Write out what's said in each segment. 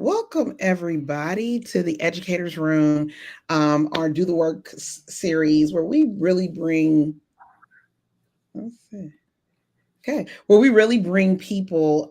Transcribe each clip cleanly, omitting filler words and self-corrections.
welcome everybody to the Educators Room, our Do the Work series where we really bring, let's see, okay, where we really bring people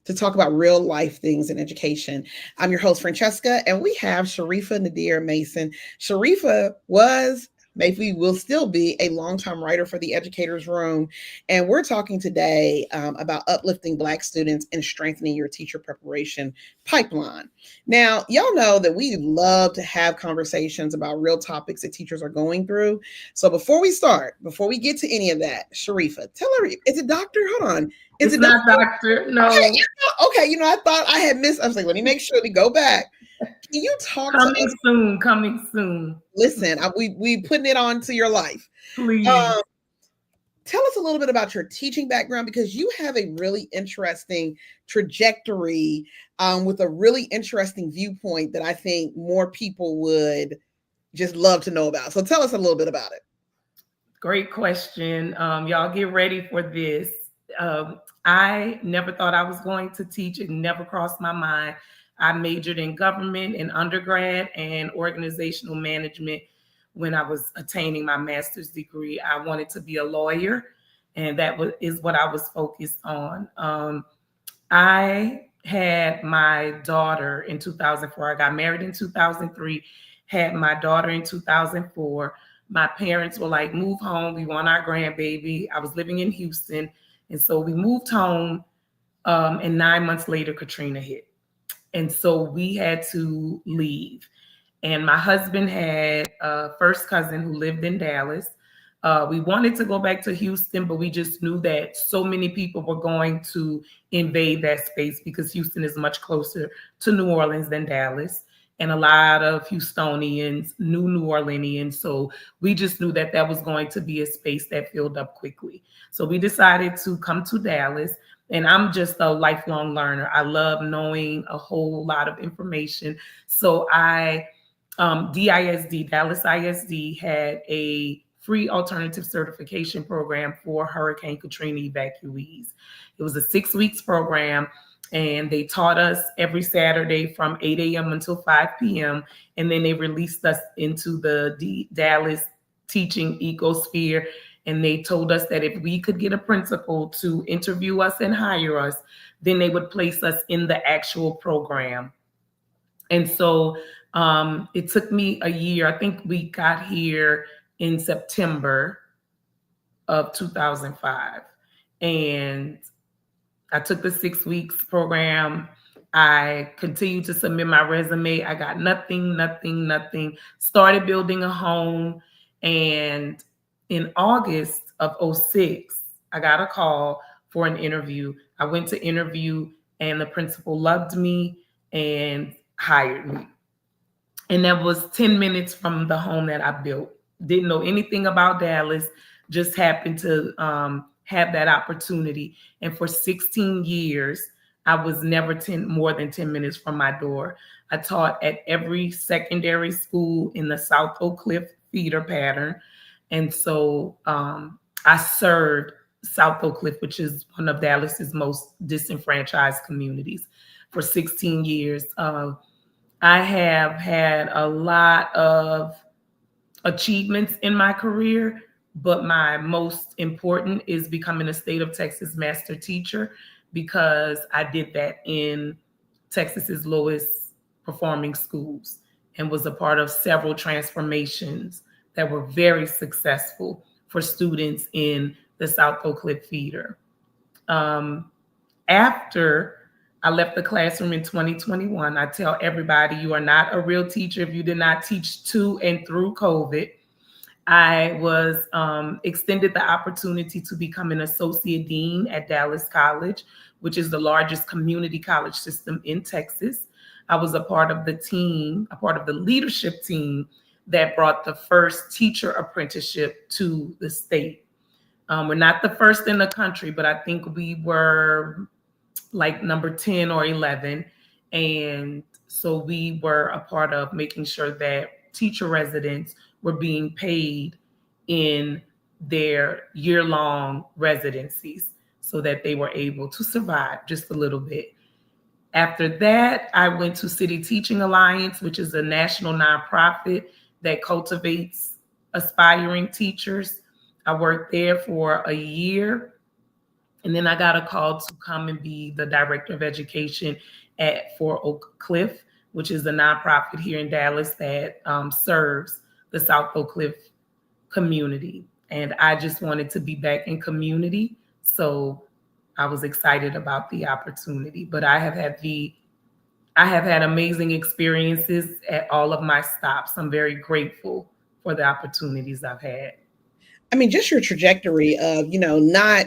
to talk about real life things in education. I'm your host, Francesca, and we have Shareefah Nadir-Mason. Shareefah was, maybe will still be, a longtime writer for the Educators Room. And we're talking today about uplifting Black students and strengthening your teacher preparation pipeline. Now, y'all know that we love to have conversations about real topics that teachers are going through. So before we start, before we get to any of that, Shareefah, tell her, is it doctor? Hold on. Is It's it not doctor? doctor. No. Okay, I thought I had missed. I was like, let me make sure we go back. Can you talk to Coming us? soon. Coming soon. Listen, we putting it on to your life. Please. Um, Tell us a little bit about your teaching background because you have a really interesting trajectory with a really interesting viewpoint that I think more people would just love to know about. So tell us a little bit about it. Great question. Y'all get ready for this. I never thought I was going to teach. It never crossed my mind. I majored in government in undergrad and organizational management when I was attaining my master's degree. I wanted to be a lawyer, and is what I was focused on. I had my daughter in 2004. I got married in 2003, had my daughter in 2004. My parents were like, move home. We want our grandbaby. I was living in Houston. And so we moved home. And 9 months later, Katrina hit. And so we had to leave. And my husband had a first cousin who lived in Dallas. We wanted to go back to Houston, but we just knew that so many people were going to invade that space because Houston is much closer to New Orleans than Dallas. And a lot of Houstonians knew New Orleanians. So we just knew that that was going to be a space that filled up quickly. So we decided to come to Dallas. And I'm just a lifelong learner. I love knowing a whole lot of information. So DISD, Dallas ISD, had a free alternative certification program for Hurricane Katrina evacuees. It was a 6 weeks program, and they taught us every Saturday from 8 a.m. until 5 p.m. And then they released us into the Dallas teaching ecosphere. And they told us that if we could get a principal to interview us and hire us, then they would place us in the actual program. And so it took me a year. I think we got here in September of 2005. And I took the 6 weeks program. I continued to submit my resume. I got nothing. Started building a home. And in August of 2006, I got a call for an interview. I went to interview, and the principal loved me and hired me. And that was 10 minutes from the home that I built. Didn't know anything about Dallas, just happened to have that opportunity. And for 16 years, I was never more than 10 minutes from my door. I taught at every secondary school in the South Oak Cliff feeder pattern. And so I served South Oak Cliff, which is one of Dallas's most disenfranchised communities, for 16 years. I have had a lot of achievements in my career, but my most important is becoming a state of Texas master teacher, because I did that in Texas's lowest performing schools and was a part of several transformations that were very successful for students in the South Oak Cliff feeder. After I left the classroom in 2021, I tell everybody, you are not a real teacher if you did not teach to and through COVID. I was extended the opportunity to become an associate dean at Dallas College, which is the largest community college system in Texas. I was a part of the leadership team that brought the first teacher apprenticeship to the state. We're not the first in the country, but I think we were like number 10 or 11. And so we were a part of making sure that teacher residents were being paid in their year-long residencies so that they were able to survive just a little bit. After that, I went to City Teaching Alliance, which is a national nonprofit that cultivates aspiring teachers. I worked there for a year, and then I got a call to come and be the director of education at Fort Oak Cliff, which is a nonprofit here in Dallas that serves the South Oak Cliff community. And I just wanted to be back in community. So I was excited about the opportunity. But I have had amazing experiences at all of my stops. I'm very grateful for the opportunities I've had. I mean, just your trajectory of, not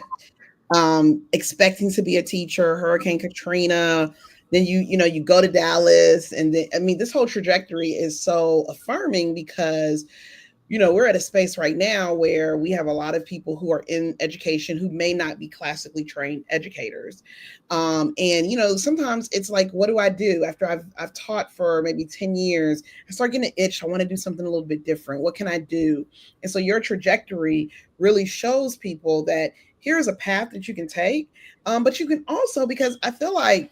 expecting to be a teacher, Hurricane Katrina, then you go to Dallas, and then, I mean, this whole trajectory is so affirming because we're at a space right now where we have a lot of people who are in education who may not be classically trained educators. And sometimes it's like, what do I do after I've taught for maybe 10 years? I start getting an itch. I want to do something a little bit different. What can I do? And so your trajectory really shows people that here's a path that you can take. But you can also, because I feel like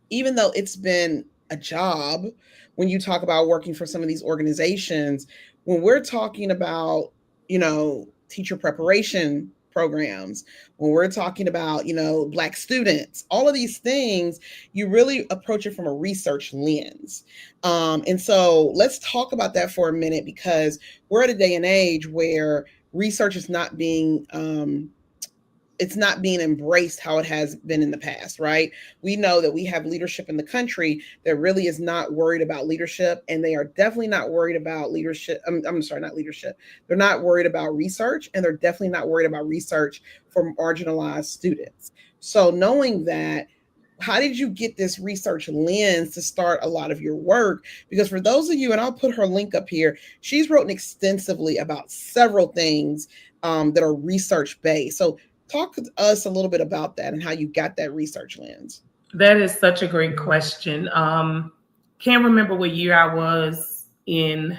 even though it's been a job, when you talk about working for some of these organizations, when we're talking about, teacher preparation programs, when we're talking about, Black students, all of these things, you really approach it from a research lens. And so let's talk about that for a minute, because we're at a day and age where research is not being it's not being embraced how it has been in the past, right? We know that we have leadership in the country that really is not worried about leadership, and they are definitely not worried about leadership. I'm sorry, not leadership. They're not worried about research, and they're definitely not worried about research for marginalized students. So knowing that, how did you get this research lens to start a lot of your work? Because for those of you, and I'll put her link up here, she's written extensively about several things that are research based. So talk to us a little bit about that and how you got that research lens. That is such a great question. Can't remember what year I was in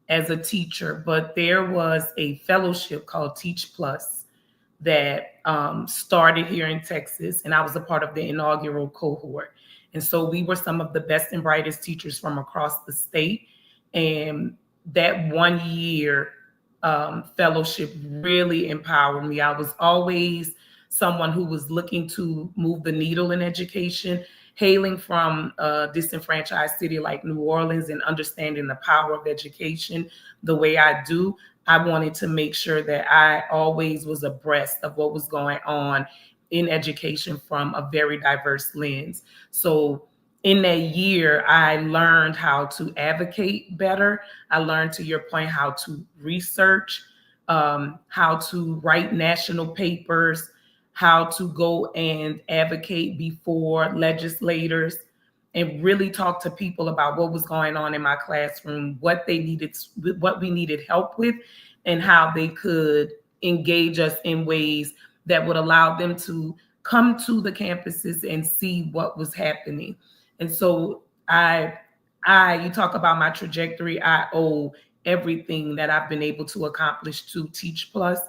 as a teacher, but there was a fellowship called Teach Plus that started here in Texas, and I was a part of the inaugural cohort. And so we were some of the best and brightest teachers from across the state. And that 1 year fellowship really empowered me. I was always someone who was looking to move the needle in education, hailing from a disenfranchised city like New Orleans and understanding the power of education the way I do. I wanted to make sure that I always was abreast of what was going on in education from a very diverse lens. So in that year, I learned how to advocate better. I learned, to your point, how to research, how to write national papers, how to go and advocate before legislators, and really talk to people about what was going on in my classroom, what they needed, what we needed help with, and how they could engage us in ways that would allow them to come to the campuses and see what was happening. And so you talk about my trajectory. I owe everything that I've been able to accomplish to Teach Plus.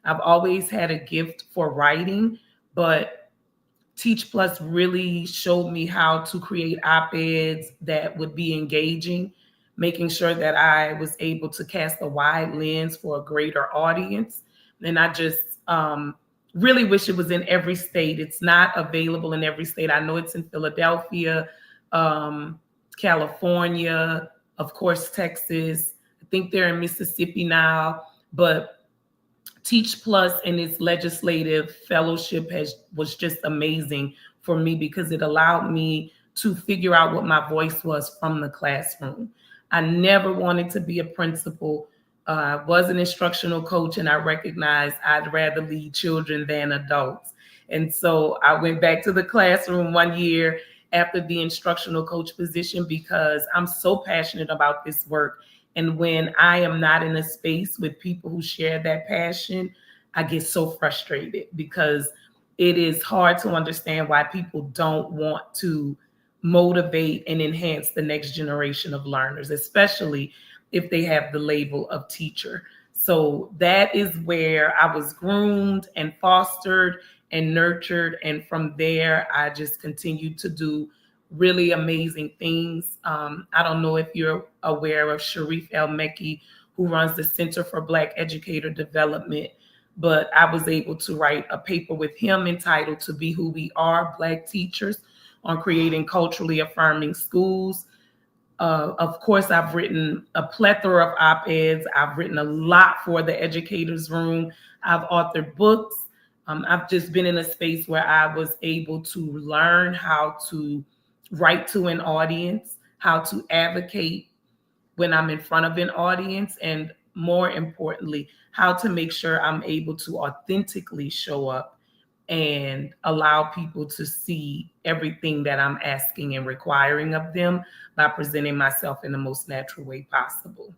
I've always had a gift for writing, but Teach Plus really showed me how to create op-eds that would be engaging, making sure that I was able to cast a wide lens for a greater audience. And I just really wish it was in every state. It's not available in every state. I know it's in Philadelphia, California, of course, Texas. I think they're in Mississippi now, but Teach Plus and its legislative fellowship was just amazing for me because it allowed me to figure out what my voice was from the classroom. I never wanted to be a principal. I was an instructional coach, and I recognized I'd rather lead children than adults. And so I went back to the classroom 1 year after the instructional coach position because I'm so passionate about this work. And when I am not in a space with people who share that passion, I get so frustrated because it is hard to understand why people don't want to motivate and enhance the next generation of learners, especially if they have the label of teacher. So that is where I was groomed and fostered and nurtured. And from there, I just continued to do really amazing things. I don't know if you're aware of Sharif El-Mekki, who runs the Center for Black Educator Development, but I was able to write a paper with him entitled "To Be Who We Are, Black Teachers," on creating culturally affirming schools. Of course, I've written a plethora of op-eds. I've written a lot for the Educators Room. I've authored books. I've just been in a space where I was able to learn how to write to an audience, how to advocate when I'm in front of an audience, and more importantly, how to make sure I'm able to authentically show up and allow people to see everything that I'm asking and requiring of them by presenting myself in the most natural way possible.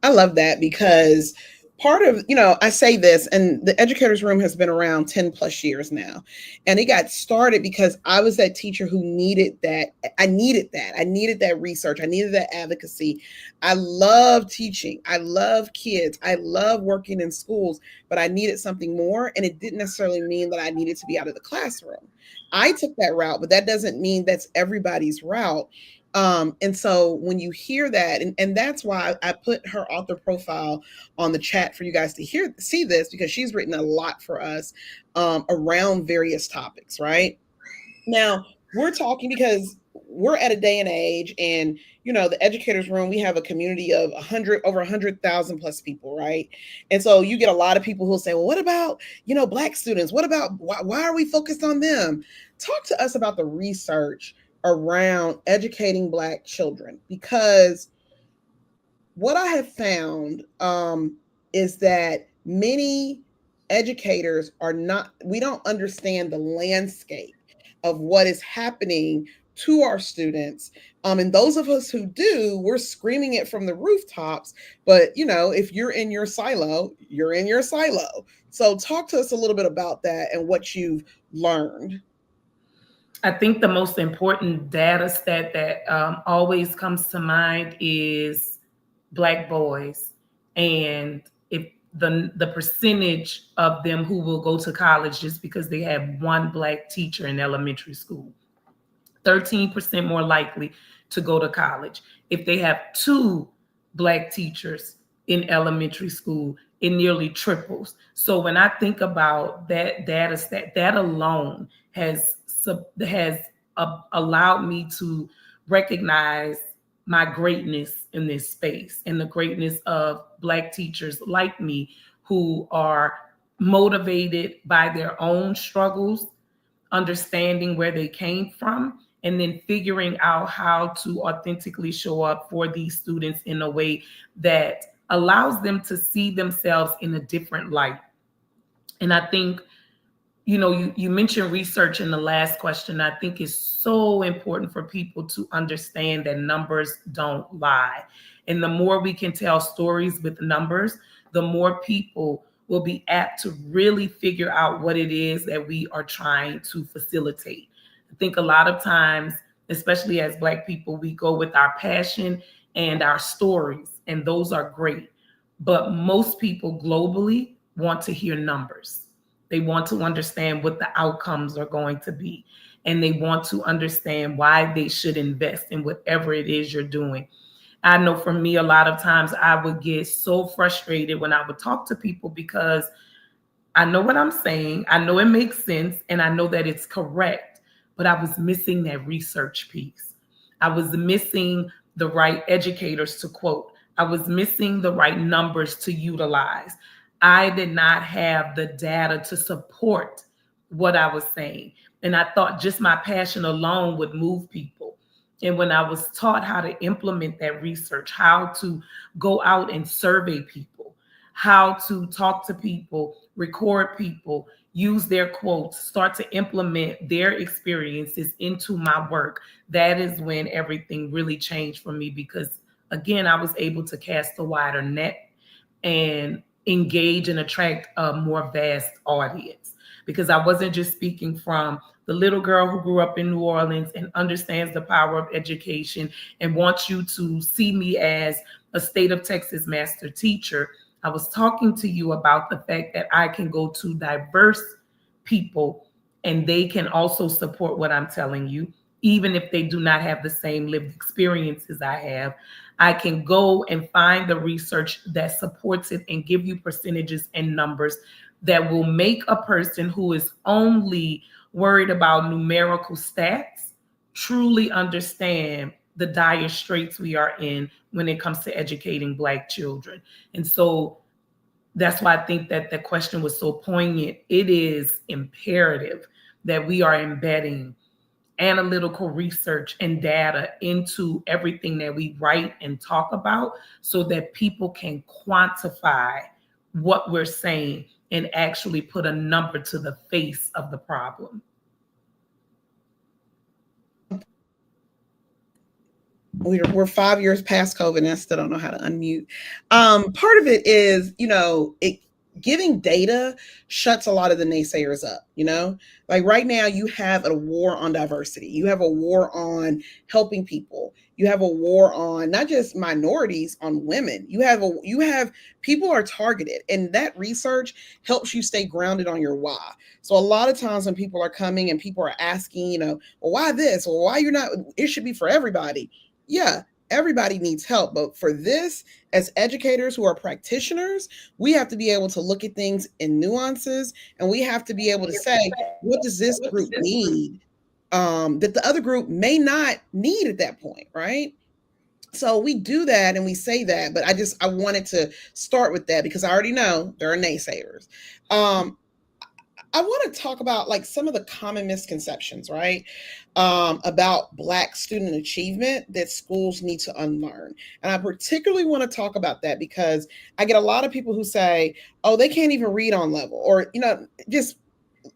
I love that because part of, I say this, and the Educators Room has been around 10 plus years now. And it got started because I was that teacher who needed that. I needed that. I needed that research. I needed that advocacy. I love teaching. I love kids. I love working in schools, but I needed something more. And it didn't necessarily mean that I needed to be out of the classroom. I took that route, but that doesn't mean that's everybody's route. And so when you hear that, and that's why I put her author profile on the chat for you guys to see this, because she's written a lot for us around various topics, right? Now, we're talking because we're at a day and age, and the Educators Room, we have a community of over 100,000 plus people, right? And so you get a lot of people who'll say, well, what about Black students? What about why are we focused on them? Talk to us about the research around educating Black children, because what I have found is that many educators we don't understand the landscape of what is happening to our students. And those of us who do, we're screaming it from the rooftops. But, if you're in your silo, you're in your silo. So talk to us a little bit about that and what you've learned. I think the most important data stat that always comes to mind is Black boys, and if the percentage of them who will go to college just because they have one Black teacher in elementary school. 13% more likely to go to college. If they have two Black teachers in elementary school, it nearly triples. So when I think about that data stat, that alone has allowed me to recognize my greatness in this space and the greatness of Black teachers like me who are motivated by their own struggles, understanding where they came from, and then figuring out how to authentically show up for these students in a way that allows them to see themselves in a different light. And I think, you mentioned research in the last question. I think it's so important for people to understand that numbers don't lie. And the more we can tell stories with numbers, the more people will be apt to really figure out what it is that we are trying to facilitate. I think a lot of times, especially as Black people, we go with our passion and our stories, and those are great. But most people globally want to hear numbers. They want to understand what the outcomes are going to be, and they want to understand why they should invest in whatever it is you're doing. I know for me, a lot of times I would get so frustrated when I would talk to people because I know what I'm saying, I know it makes sense, and I know that it's correct, but I was missing that research piece. I was missing the right educators to quote. I was missing the right numbers to utilize. I did not have the data to support what I was saying. And I thought just my passion alone would move people. And when I was taught how to implement that research, how to go out and survey people, how to talk to people, record people, use their quotes, start to implement their experiences into my work, that is when everything really changed for me, because again, I was able to cast a wider net and engage and attract a more vast audience, because I wasn't just speaking from the little girl who grew up in New Orleans and understands the power of education and wants you to see me as a state of Texas master teacher. I was talking to you about the fact that I can go to diverse people and they can also support what I'm telling you. even if they do not have the same lived experiences I have. I can go and find the research that supports it and give you percentages and numbers that will make a person who is only worried about numerical stats truly understand the dire straits we are in when it comes to educating Black children. And so that's why I think that the question was so poignant. It is imperative that we are embedding analytical research and data into everything that we write and talk about so that people can quantify what we're saying and actually put a number to the face of the problem. We're 5 years past COVID and I still don't know how to unmute. Part of it is, giving data shuts a lot of the naysayers up, like right now you have a war on diversity. You have a war on helping people. You have a war on not just minorities, on women. You have people are targeted, and that research helps you stay grounded on your why. So a lot of times when people are coming and people are asking, well, why this or why you're not, it should be for everybody. Yeah, everybody needs help. But for this, as educators who are practitioners, we have to be able to look at things in nuances, and we have to be able to say, what does this group need that the other group may not need at that point, right? So we do that and we say that, but I wanted to start with that because I already know there are naysayers. I want to talk about like some of the common misconceptions, right? About Black student achievement that schools need to unlearn. And I particularly want to talk about that because I get a lot of people who say, oh, they can't even read on level, or, just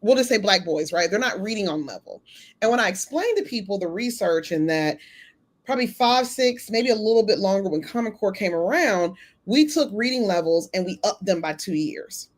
we'll just say Black boys, right? They're not reading on level. And when I explain to people the research and that probably 5, 6, maybe a little bit longer when Common Core came around, we took reading levels and we upped them by 2 years.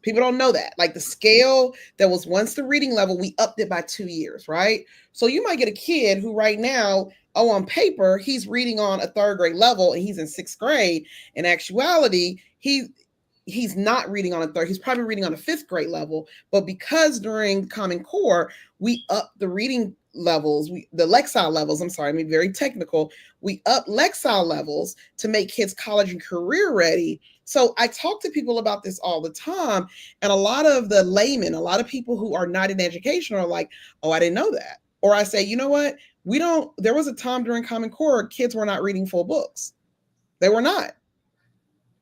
People don't know that. Like the scale that was once the reading level, we upped it by 2 years, right? So you might get a kid who right now, on paper, he's reading on a 3rd grade level and he's in 6th grade. In actuality, he's not reading on a 3rd, he's probably reading on a 5th grade level. But because during Common Core, we upped the reading levels, the Lexile levels, I'm sorry, I mean, very technical. We up Lexile levels to make kids college and career ready. So I talk to people about this all the time. And a lot of the laymen, a lot of people who are not in education are like, oh, I didn't know that. Or I say, you know what? There was a time during Common Core, kids were not reading full books. They were not.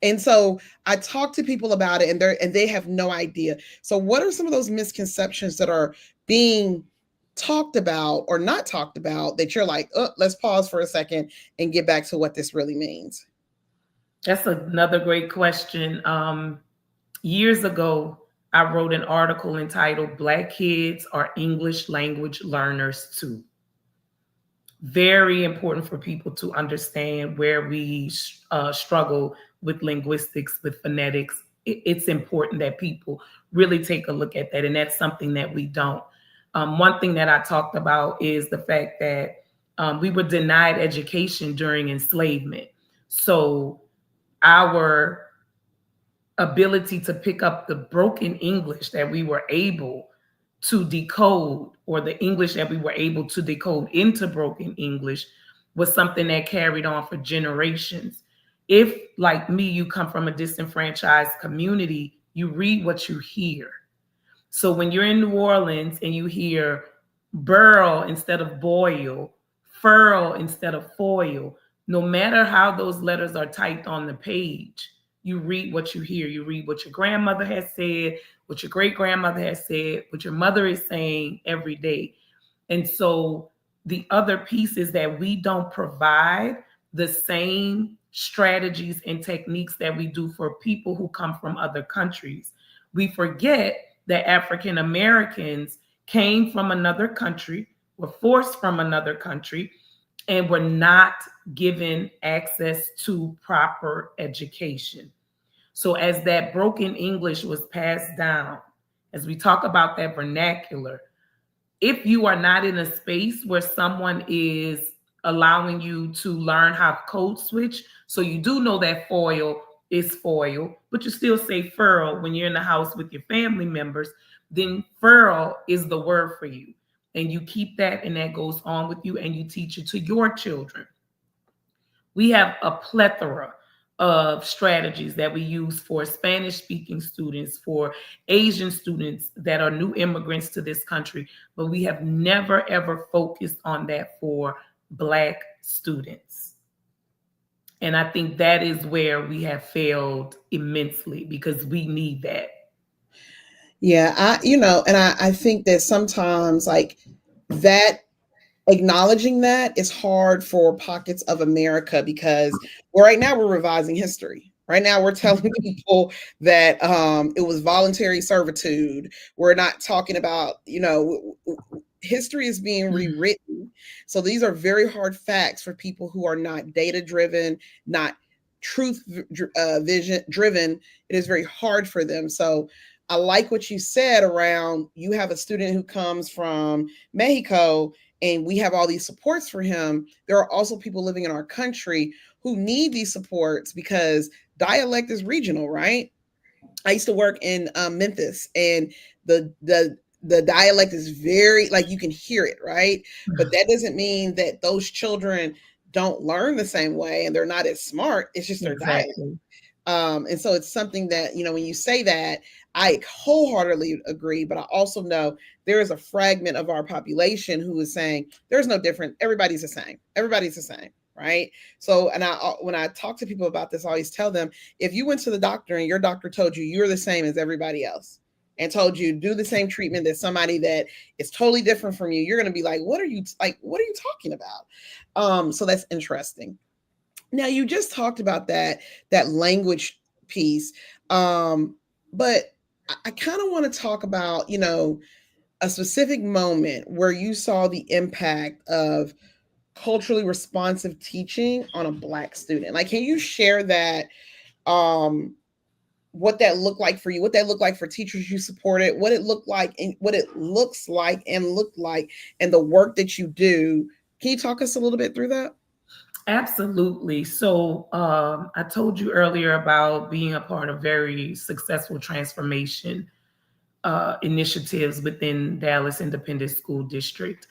And so I talk to people about it and they have no idea. So what are some of those misconceptions that are being talked about or not talked about that you're like, oh, let's pause for a second and get back to what this really means? That's another great question. Years ago, I wrote an article entitled Black Kids Are English Language Learners Too. Very important for people to understand where we struggle with linguistics, with phonetics. It's important that people really take a look at that. And that's something that we don't. One thing that I talked about is the fact that we were denied education during enslavement. So our ability to pick up the broken English that we were able to decode, or the English that we were able to decode into broken English, was something that carried on for generations. If, like me, you come from a disenfranchised community, you read what you hear. So when you're in New Orleans and you hear burl instead of boil, furl instead of foil, no matter how those letters are typed on the page, you read what you hear. You read what your grandmother has said, what your great grandmother has said, what your mother is saying every day. And so the other piece is that we don't provide the same strategies and techniques that we do for people who come from other countries. We forget that African Americans came from another country, were forced from another country, and were not given access to proper education. So as that broken English was passed down, as we talk about that vernacular, if you are not in a space where someone is allowing you to learn how to code switch, so you do know that foil is foil, but you still say furl when you're in the house with your family members, then furl is the word for you. and you keep that, and that goes on with you, and you teach it to your children. We have a plethora of strategies that we use for Spanish speaking students, for Asian students that are new immigrants to this country, but we have never ever focused on that for Black students. And I think that is where we have failed immensely, because we need that. Yeah, and I think that sometimes like that acknowledging that is hard for pockets of America because right now we're revising history. Right now we're telling people that it was voluntary servitude. We're not talking about, history is being rewritten. So these are very hard facts for people who are not data driven, not truth vision driven. It is very hard for them. So I like what you said around you have a student who comes from Mexico and we have all these supports for him. There are also people living in our country who need these supports because dialect is regional, right? I used to work in Memphis, and the dialect is very like you can hear it, right? But that doesn't mean that those children don't learn the same way and they're not as smart. It's just their dialect. Exactly. And so it's something that, when you say that, I wholeheartedly agree, but I also know there is a fragment of our population who is saying there's no difference. Everybody's the same. Everybody's the same. Right. So, and when I talk to people about this, I always tell them, if you went to the doctor and your doctor told you you're the same as everybody else and told you do the same treatment that somebody that is totally different from you, you're going to be like, what are you talking about? So that's interesting. Now you just talked about that language piece, but I kind of want to talk about a specific moment where you saw the impact of culturally responsive teaching on a Black student. Like, can you share that? What that looked like for you, what that looked like for teachers you supported, what it looked like and what it looks like and looked like, and the work that you do. Can you talk us a little bit through that? Absolutely. So I told you earlier about being a part of very successful transformation initiatives within Dallas Independent School District.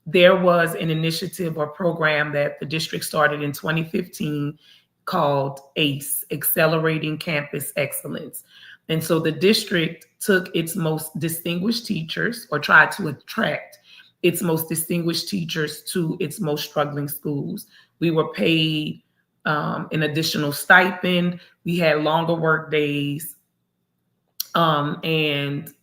There was an initiative or program that the district started in 2015 called ACE, Accelerating Campus Excellence. And so the district took its most distinguished teachers, or tried to attract its most distinguished teachers to its most struggling schools. We were paid an additional stipend. We had longer work days. And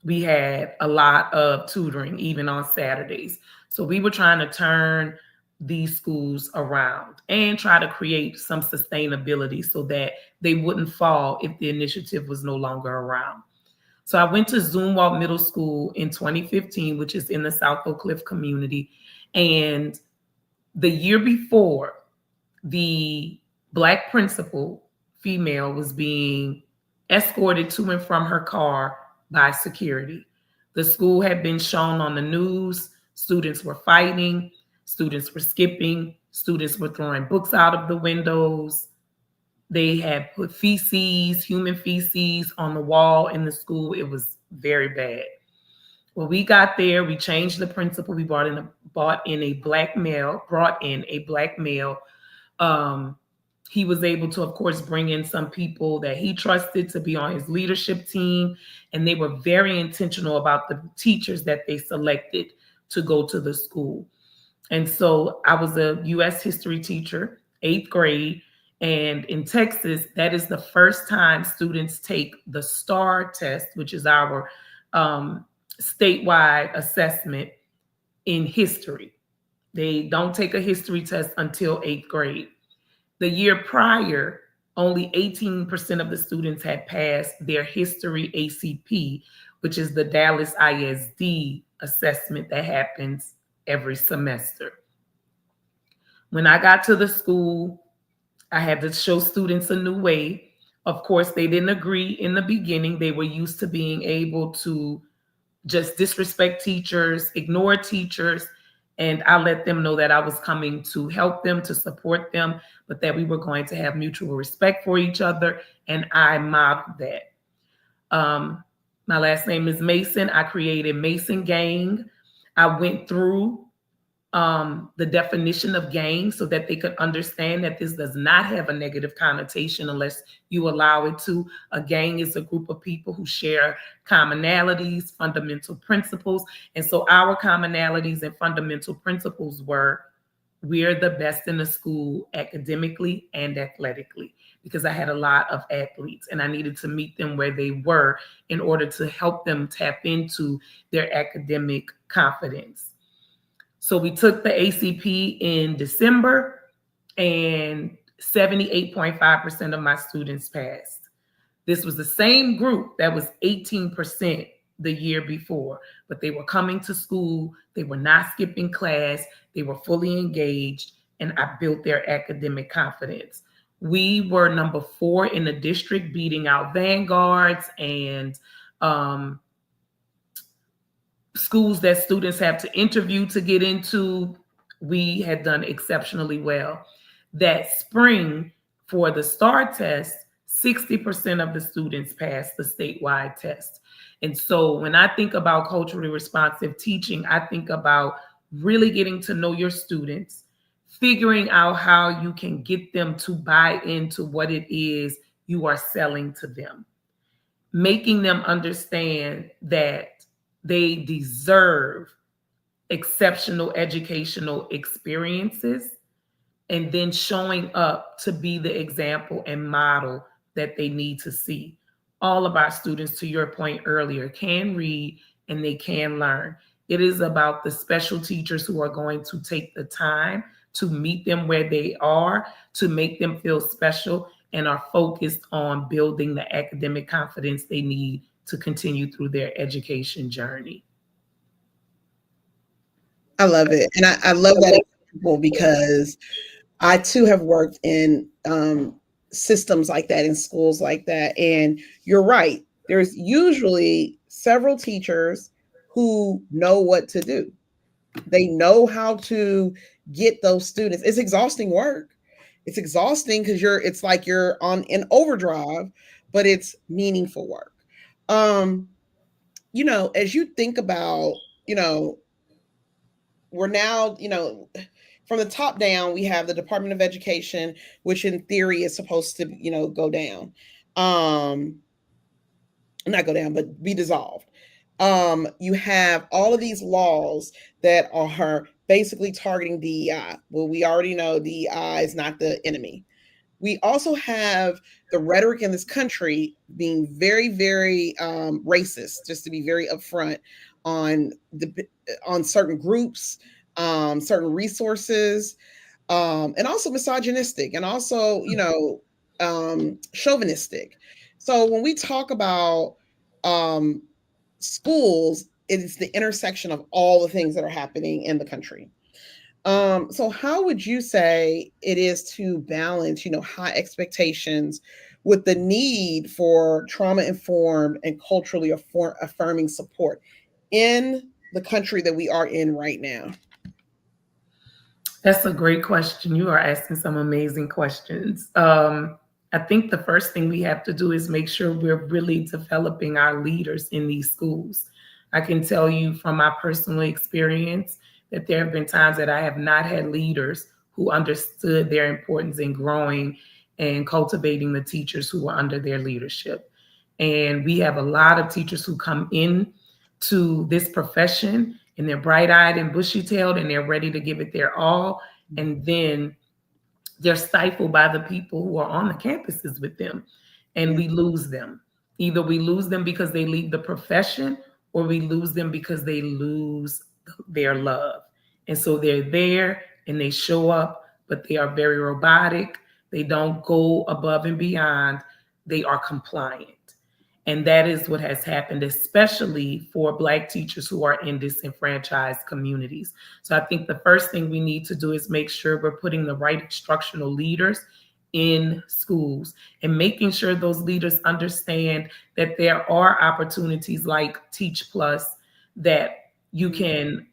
we had a lot of tutoring, even on Saturdays. So we were trying to turn these schools around and try to create some sustainability so that they wouldn't fall if the initiative was no longer around. So I went to Zumwalt Middle School in 2015, which is in the South Oak Cliff community. And the year before, the Black principal, female, was being escorted to and from her car by security. The school had been shown on the news. Students were fighting, students were skipping, students were throwing books out of the windows. They had put feces, human feces, on the wall in the school. It was very bad. When we got there, we changed the principal. We brought in a black male. He was able to, of course, bring in some people that he trusted to be on his leadership team. And they were very intentional about the teachers that they selected to go to the school. And so I was a U.S. history teacher, 8th grade. And in Texas, that is the first time students take the STAR test, which is our statewide assessment in history. They don't take a history test until 8th grade. The year prior, only 18% of the students had passed their history ACP, which is the Dallas ISD assessment that happens every semester. When I got to the school, I had to show students a new way. Of course, they didn't agree in the beginning. They were used to being able to just disrespect teachers, ignore teachers. And I let them know that I was coming to help them, to support them, but that we were going to have mutual respect for each other. And I modeled that. My last name is Mason. I created Mason Gang. I went through the definition of gang so that they could understand that this does not have a negative connotation unless you allow it to. A gang is a group of people who share commonalities, fundamental principles. And so our commonalities and fundamental principles were, we're the best in the school academically and athletically, because I had a lot of athletes and I needed to meet them where they were in order to help them tap into their academic confidence. So we took the ACP in December and 78.5% of my students passed. This was the same group that was 18% the year before, but they were coming to school, they were not skipping class, they were fully engaged, and I built their academic confidence. We were number 4 in the district, beating out Vanguards and schools that students have to interview to get into. We had done exceptionally well. That spring, for the STAR test, 60% of the students passed the statewide test. And so when I think about culturally responsive teaching, I think about really getting to know your students, figuring out how you can get them to buy into what it is you are selling to them, making them understand that they deserve exceptional educational experiences, and then showing up to be the example and model that they need to see. All of our students, to your point earlier, can read and they can learn. It is about the special teachers who are going to take the time to meet them where they are, to make them feel special, and are focused on building the academic confidence they need to continue through their education journey. I love it. And I love that example because I too have worked in systems like that, in schools like that. And you're right. There's usually several teachers who know what to do. They know how to get those students. It's exhausting work. It's exhausting because it's like you're on an overdrive, but it's meaningful work. As you think about, we're now, from the top down, we have the Department of Education, which in theory is supposed to, go down. Not go down, but be dissolved. You have all of these laws that are basically targeting DEI. Well, we already know DEI is not the enemy. We also have the rhetoric in this country being very, very racist, just to be very upfront on certain groups, certain resources, and also misogynistic, and also chauvinistic. So when we talk about schools, it is the intersection of all the things that are happening in the country. So how would you say it is to balance, high expectations with the need for trauma-informed and culturally affirming support in the country that we are in right now? That's a great question. You are asking some amazing questions. I think the first thing we have to do is make sure we're really developing our leaders in these schools. I can tell you from my personal experience that there have been times that I have not had leaders who understood their importance in growing and cultivating the teachers who were under their leadership. And we have a lot of teachers who come in to this profession and they're bright-eyed and bushy-tailed and they're ready to give it their all. And then they're stifled by the people who are on the campuses with them. And we lose them. Either we lose them because they leave the profession, or we lose them because they lose their love. And so they're there and they show up, but they are very robotic. They don't go above and beyond. They are compliant. And that is what has happened, especially for Black teachers who are in disenfranchised communities. So I think the first thing we need to do is make sure we're putting the right instructional leaders in schools and making sure those leaders understand that there are opportunities like Teach Plus that you can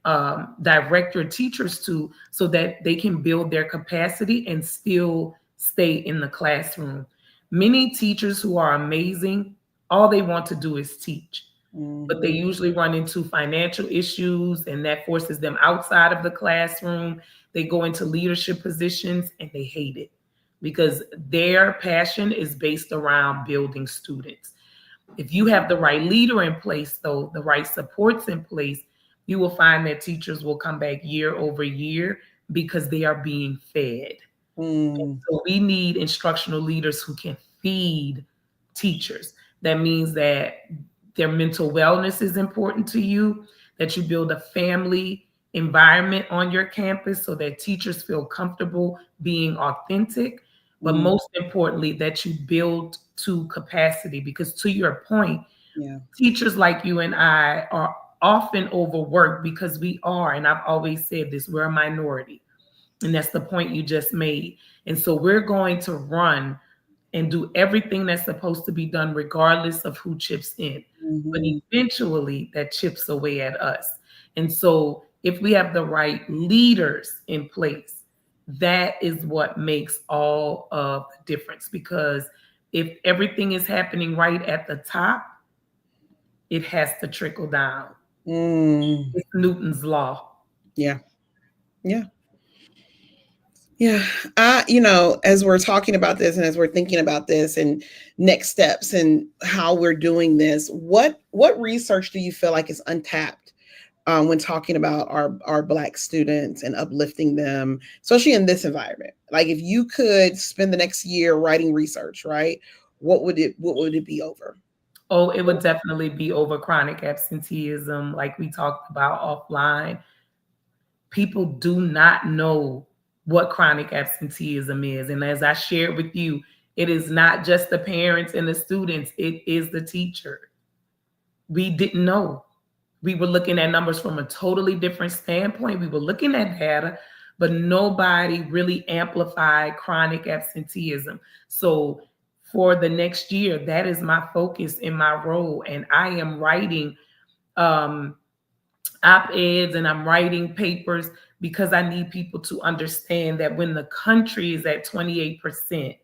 direct your teachers to so that they can build their capacity and still stay in the classroom. Many teachers who are amazing, all they want to do is teach. but they usually run into financial issues, and that forces them outside of the classroom. They go into leadership positions and they hate it because their passion is based around building students. If you have the right leader in place, though, the right supports in place, you will find that teachers will come back year over year because they are being fed. So we need instructional leaders who can feed teachers. That means that their mental wellness is important to you, that you build a family environment on your campus so that teachers feel comfortable being authentic, but most importantly, that you build to capacity. Because to your point, Yeah. teachers like you and I are often overworked because we are, and I've always said this, we're a minority. And that's the point you just made. And so we're going to run and do everything that's supposed to be done, regardless of who chips in. But eventually that chips away at us. And so if we have the right leaders in place, that is what makes all of the difference. Because if everything is happening right at the top, it has to trickle down. It's Newton's law. Yeah. Yeah. Yeah. As we're talking about this and as we're thinking about this and next steps and how we're doing this, what research do you feel like is untapped when talking about our Black students and uplifting them, especially in this environment? Like, if you could spend the next year writing research, right? What would it be over? Oh, it would definitely be over chronic absenteeism, like we talked about offline. People do not know what chronic absenteeism is. And as I shared with you, it is not just the parents and the students, it is the teacher. We didn't know. We were looking at numbers from a totally different standpoint. We were looking at data, but nobody really amplified chronic absenteeism. So for the next year, that is my focus in my role. And I am writing um, op-eds and I'm writing papers because I need people to understand that when the country is at 28%,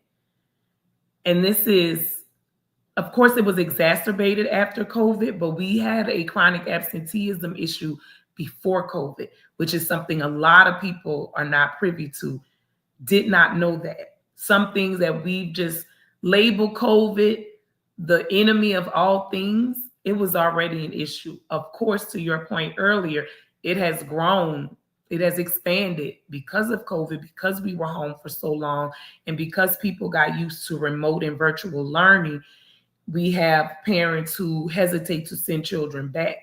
and this is, of course, it was exacerbated after COVID, but we had a chronic absenteeism issue before COVID, which is something a lot of people are not privy to, did not know that. Some things that we've just labeled COVID, the enemy of all things, it was already an issue. Of course, to your point earlier, it has grown, it has expanded because of COVID, because we were home for so long, and because people got used to remote and virtual learning. We have parents who hesitate to send children back,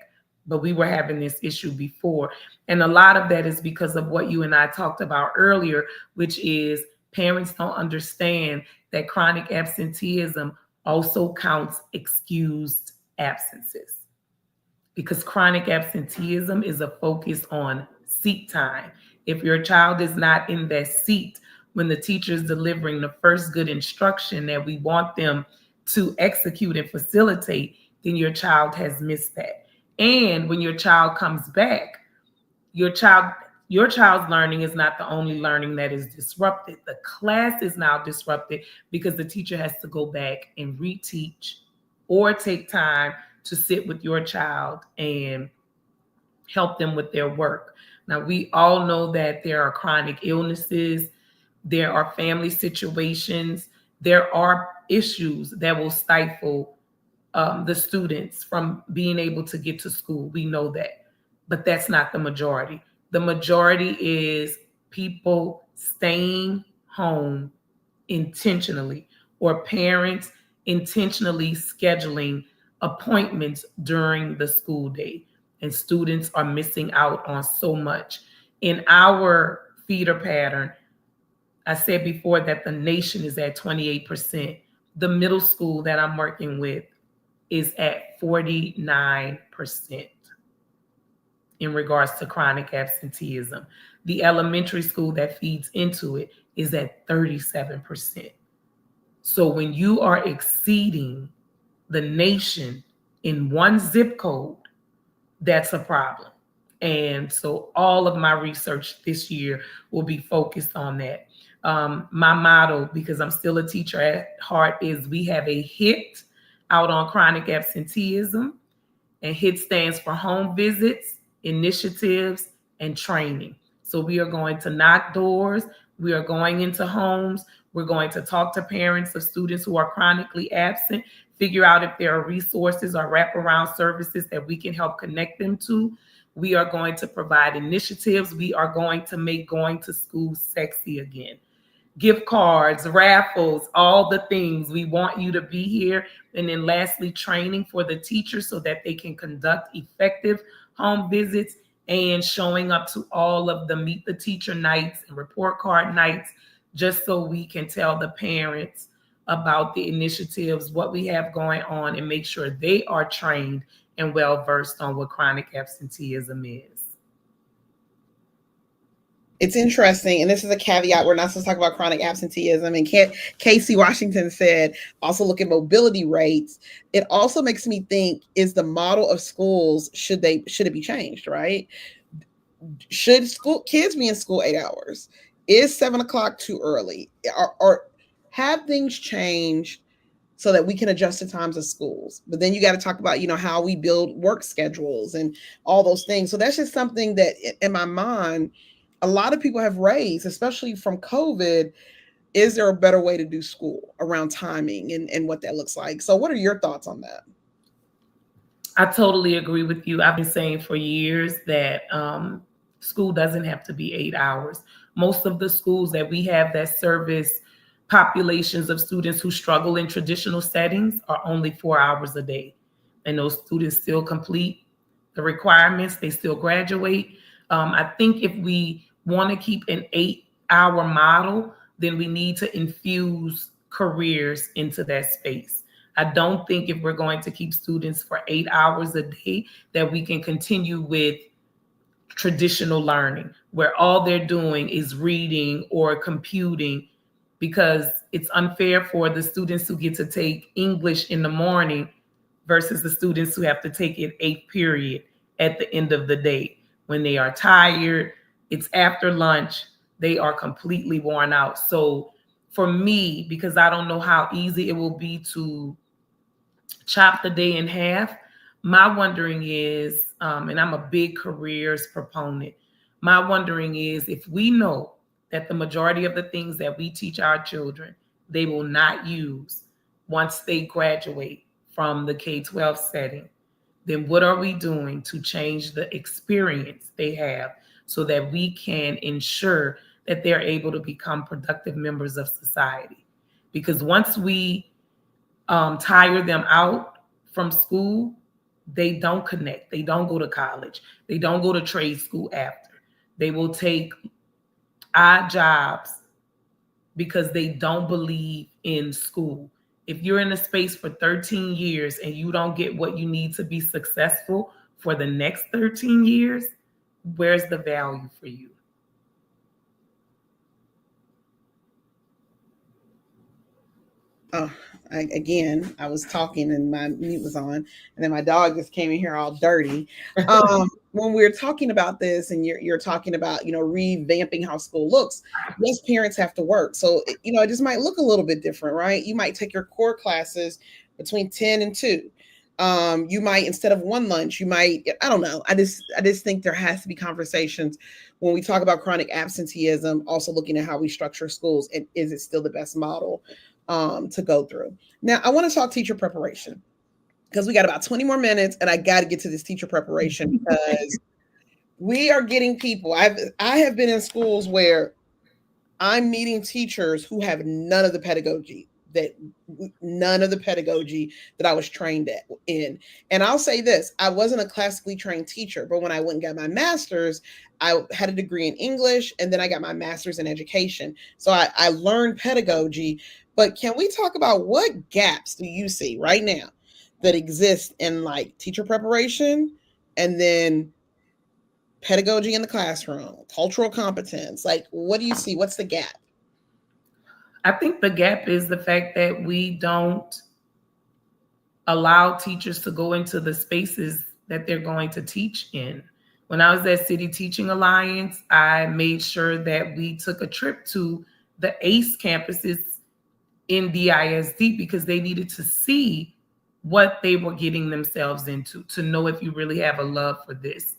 but we were having this issue before. And a lot of that is because of what you and I talked about earlier, which is parents don't understand that chronic absenteeism also counts excused absences, because chronic absenteeism is a focus on seat time. If your child is not in that seat when the teacher is delivering the first good instruction that we want them to execute and facilitate, then your child has missed that. And when your child comes back, your child your child's learning is not the only learning that is disrupted. The class is now disrupted because the teacher has to go back and reteach or take time to sit with your child and help them with their work. Now, we all know that there are chronic illnesses, there are family situations, there are issues that will stifle the students from being able to get to school. We know that, but that's not the majority. The majority is people staying home intentionally, or parents intentionally scheduling appointments during the school day. And students are missing out on so much. In our feeder pattern, I said before that the nation is at 28%. The middle school that I'm working with is at 49% in regards to chronic absenteeism. The elementary school that feeds into it is at 37%. So when you are exceeding the nation in one zip code, that's a problem. And so all of my research this year will be focused on that. My motto, because I'm still a teacher at heart, is we have a hit out on chronic absenteeism And HIT stands for home visits, initiatives, and training. So we are going to knock doors. We are going into homes. We're going to talk to parents of students who are chronically absent, figure out if there are resources or wraparound services that we can help connect them to. We are going to provide initiatives. We are going to make going to school sexy again. Gift cards, raffles, all the things. We want you to be here. And then lastly, training for the teachers so that they can conduct effective home visits and showing up to all of the meet the teacher nights and report card nights, just so we can tell the parents about the initiatives, what we have going on, and make sure they are trained and well versed on what chronic absenteeism is. It's interesting, and this is a caveat. We're not supposed to talk about chronic absenteeism. And Casey Washington said, also look at mobility rates. It also makes me think: is the model of schools should it be changed? Right? Should school kids be in school 8 hours? Is 7 o'clock too early? Or have things changed so that we can adjust the times of schools? But then you got to talk about, how we build work schedules and all those things. So that's just something that in my mind, a lot of people have raised, especially from COVID. Is there a better way to do school around timing and what that looks like? So what are your thoughts on that? I totally agree with you. I've been saying for years that school doesn't have to be 8 hours. Most of the schools that we have that service populations of students who struggle in traditional settings are only 4 hours a day. And those students still complete the requirements, they still graduate. I think if we want to keep an 8-hour model, then we need to infuse careers into that space. I don't think if we're going to keep students for 8 hours a day that we can continue with traditional learning where all they're doing is reading or computing, because it's unfair for the students who get to take English in the morning versus the students who have to take it 8th period at the end of the day. When they are tired, it's after lunch, they are completely worn out. So for me, because I don't know how easy it will be to chop the day in half, my wondering is, and I'm a big careers proponent, my wondering is if we know that the majority of the things that we teach our children, they will not use once they graduate from the K-12 setting, then what are we doing to change the experience they have so that we can ensure that they're able to become productive members of society? Because once we tire them out from school, they don't connect. They don't go to college. They don't go to trade school after. They will take odd jobs because they don't believe in school. If you're in a space for 13 years and you don't get what you need to be successful for the next 13 years, where's the value for you? Oh, I was talking and my mute was on, and then my dog just came in here all dirty. When we're talking about this, and you're talking about revamping how school looks, yes, parents have to work, so it just might look a little bit different, right? You might take your core classes between 10 and 2. You might, instead of one lunch, you might, I don't know. I just think there has to be conversations when we talk about chronic absenteeism, also looking at how we structure schools, and is it still the best model to go through? Now, I want to talk teacher preparation because we got about 20 more minutes, and I got to get to this teacher preparation because we are getting people. I have been in schools where I'm meeting teachers who have none of the pedagogy that I was trained in. And I'll say this: I wasn't a classically trained teacher, but when I went and got my master's, I had a degree in English, and then I got my master's in education. So I learned pedagogy. But can we talk about what gaps do you see right now that exist in like teacher preparation, and then pedagogy in the classroom, cultural competence? Like, what do you see? What's the gap? I think the gap is the fact that we don't allow teachers to go into the spaces that they're going to teach in. When I was at City Teaching Alliance, I made sure that we took a trip to the ACE campuses in DISD because they needed to see what they were getting themselves into, to know if you really have a love for this.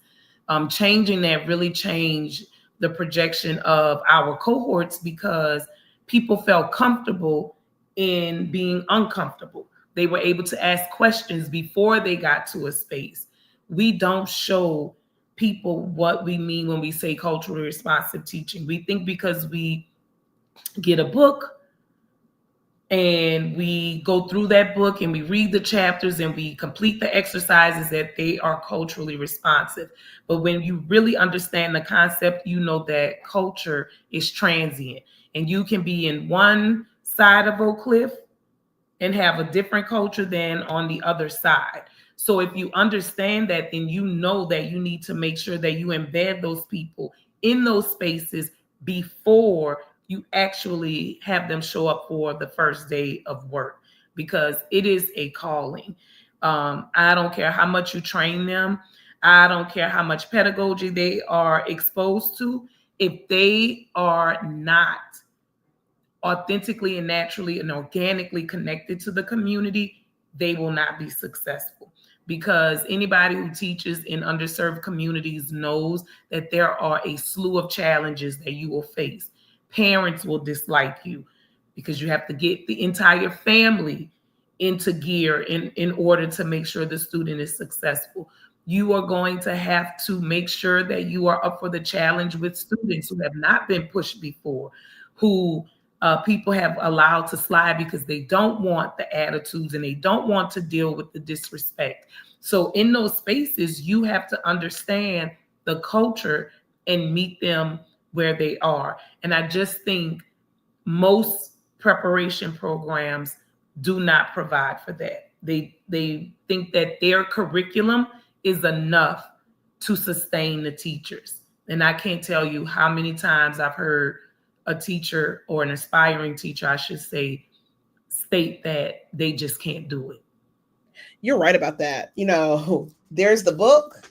Changing that really changed the projection of our cohorts, because people felt comfortable in being uncomfortable. They were able to ask questions before they got to a space. We don't show people what we mean when we say culturally responsive teaching. We think because we get a book and we go through that book and we read the chapters and we complete the exercises that they are culturally responsive. But when you really understand the concept, you know that culture is transient, and you can be in one side of Oak Cliff and have a different culture than on the other side. So if you understand that, then you know that you need to make sure that you embed those people in those spaces before you actually have them show up for the first day of work, because it is a calling. I don't care how much you train them. I don't care how much pedagogy they are exposed to. If they are not authentically and naturally and organically connected to the community, they will not be successful. Because anybody who teaches in underserved communities knows that there are a slew of challenges that you will face. Parents will dislike you because you have to get the entire family into gear in order to make sure the student is successful. You are going to have to make sure that you are up for the challenge with students who have not been pushed before, who people have allowed to slide because they don't want the attitudes and they don't want to deal with the disrespect. So in those spaces, you have to understand the culture and meet them where they are. And I just think most preparation programs do not provide for that. They think that their curriculum is enough to sustain the teachers. And I can't tell you how many times I've heard a teacher, or an aspiring teacher, I should say, state that they just can't do it. You're right about that. There's the book,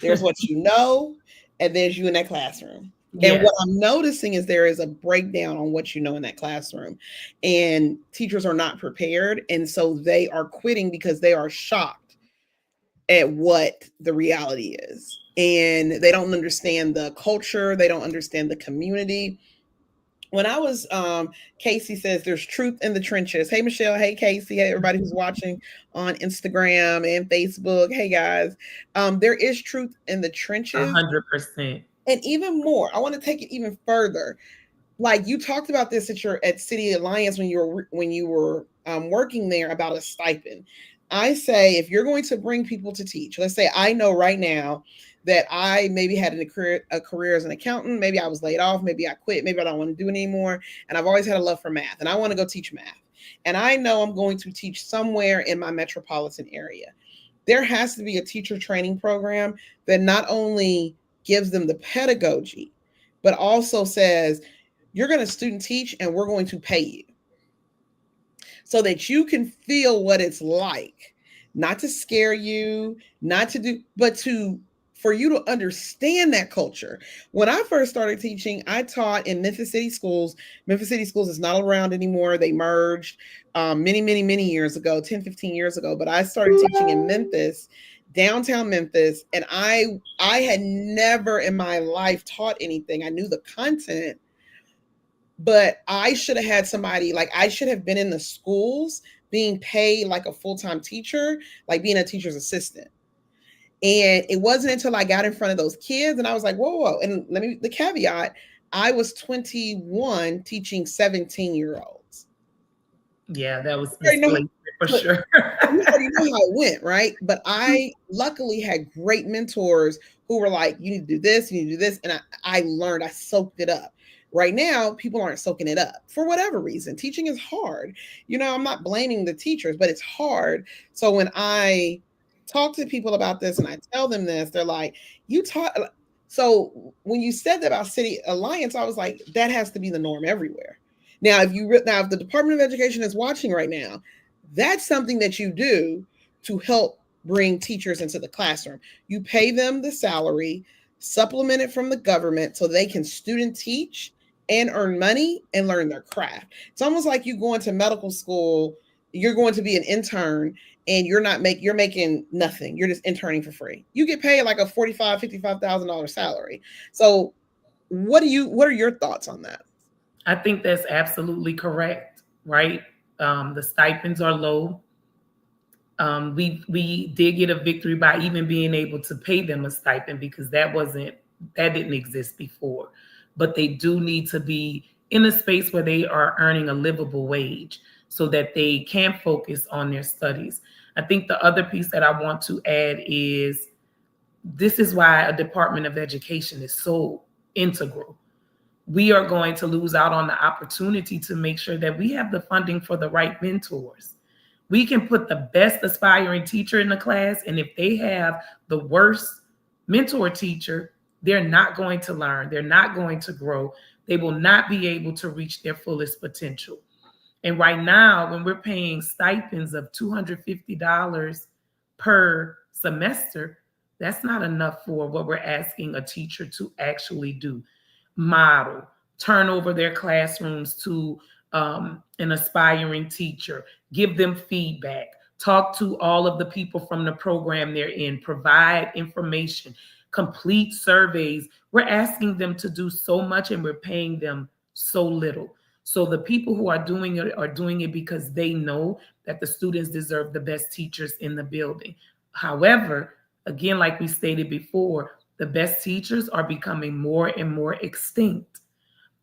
there's what you know, and there's you in that classroom. And Yeah, what I'm noticing is there is a breakdown on what you know in that classroom. And teachers are not prepared. And so they are quitting because they are shocked at what the reality is. And they don't understand the culture, they don't understand the community. When I was Casey says there's truth in the trenches. Hey Michelle, hey Casey, hey everybody who's watching on Instagram and Facebook. Hey guys. There is truth in the trenches. 100%. And even more, I want to take it even further. Like you talked about this at City Alliance when you were working there about a stipend. I say if you're going to bring people to teach, let's say I know right now that I maybe had a career as an accountant, maybe I was laid off, maybe I quit, maybe I don't want to do it anymore, and I've always had a love for math, and I want to go teach math, and I know I'm going to teach somewhere in my metropolitan area. There has to be a teacher training program that not only gives them the pedagogy, but also says, you're going to student teach and we're going to pay you so that you can feel what it's like, not to scare you, not to do, but for you to understand that culture. When I first started teaching, I taught in Memphis City Schools. Memphis City Schools is not around anymore. They merged many, many, many years ago, 10, 15 years ago. But I started teaching in Memphis, downtown Memphis, and I had never in my life taught anything. I knew the content, but I should have had somebody, like I should have been in the schools being paid like a full-time teacher, like being a teacher's assistant. And it wasn't until I got in front of those kids and I was like, whoa, whoa. And the caveat, I was 21 teaching 17-year-olds. Yeah, that was You already know, misplaced for sure. you already know how it went, right? But I luckily had great mentors who were like, you need to do this, you need to do this. And I learned, I soaked it up. Right now, people aren't soaking it up for whatever reason. Teaching is hard. I'm not blaming the teachers, but it's hard. So when I talk to people about this and I tell them this, they're like, you taught. So when you said that about City Alliance, I was like, that has to be the norm everywhere. Now, if the Department of Education is watching right now, that's something that you do to help bring teachers into the classroom. You pay them the salary, supplement it from the government so they can student teach and earn money and learn their craft. It's almost like you go into medical school, you're going to be an intern, and you're making nothing. You're just interning for free. You get paid like a $45,000 salary. So what are your thoughts on that? I think that's absolutely correct, right? The stipends are low. We did get a victory by even being able to pay them a stipend, because that didn't exist before. But they do need to be in a space where they are earning a livable wage so that they can focus on their studies. I think the other piece that I want to add is, this is why a Department of Education is so integral. We are going to lose out on the opportunity to make sure that we have the funding for the right mentors. We can put the best aspiring teacher in the class, and if they have the worst mentor teacher, they're not going to learn, they're not going to grow, they will not be able to reach their fullest potential. And right now, when we're paying stipends of $250 per semester, that's not enough for what we're asking a teacher to actually do. Model, turn over their classrooms to an aspiring teacher, give them feedback, talk to all of the people from the program they're in, provide information, complete surveys. We're asking them to do so much and we're paying them so little. So the people who are doing it because they know that the students deserve the best teachers in the building. However, again, like we stated before, the best teachers are becoming more and more extinct.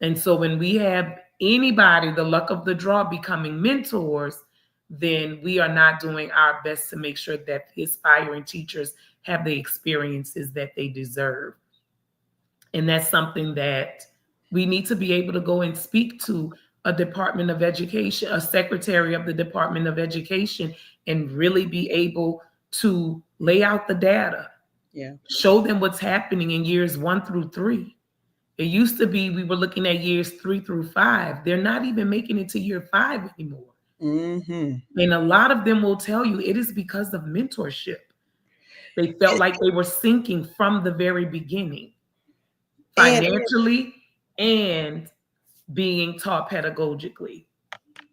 And so when we have anybody, the luck of the draw, becoming mentors, then we are not doing our best to make sure that the aspiring teachers have the experiences that they deserve. And that's something that we need to be able to go and speak to a Department of Education, a secretary of the Department of Education, and really be able to lay out the data. Yeah. Show them what's happening in years 1 through 3. It used to be we were looking at years 3 through 5. They're not even making it to year 5 anymore. Mm-hmm. And a lot of them will tell you it is because of mentorship. They felt like they were sinking from the very beginning, And financially and being taught pedagogically.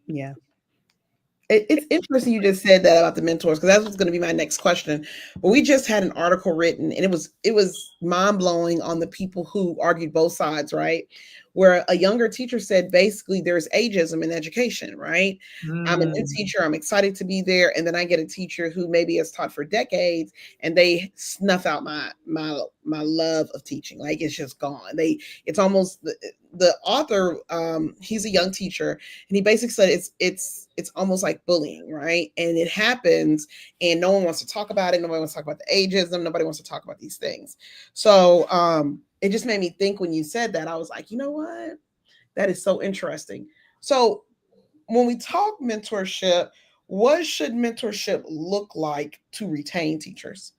yeah. It's interesting you just said that about the mentors, because that was going to be my next question. But we just had an article written, and it was mind blowing on the people who argued both sides, right? Where a younger teacher said basically there's ageism in education, right? I'm a new Mm, teacher, I'm excited to be there, and then I get a teacher who maybe has taught for decades, and they snuff out my love of teaching. Like it's just gone. It's almost the author. He's a young teacher, and he basically said it's almost like bullying, right? And it happens, and no one wants to talk about it. Nobody wants to talk about the ageism. Nobody wants to talk about these things. So it just made me think when you said that. I was like, you know what? That is so interesting. So when we talk mentorship, what should mentorship look like to retain teachers?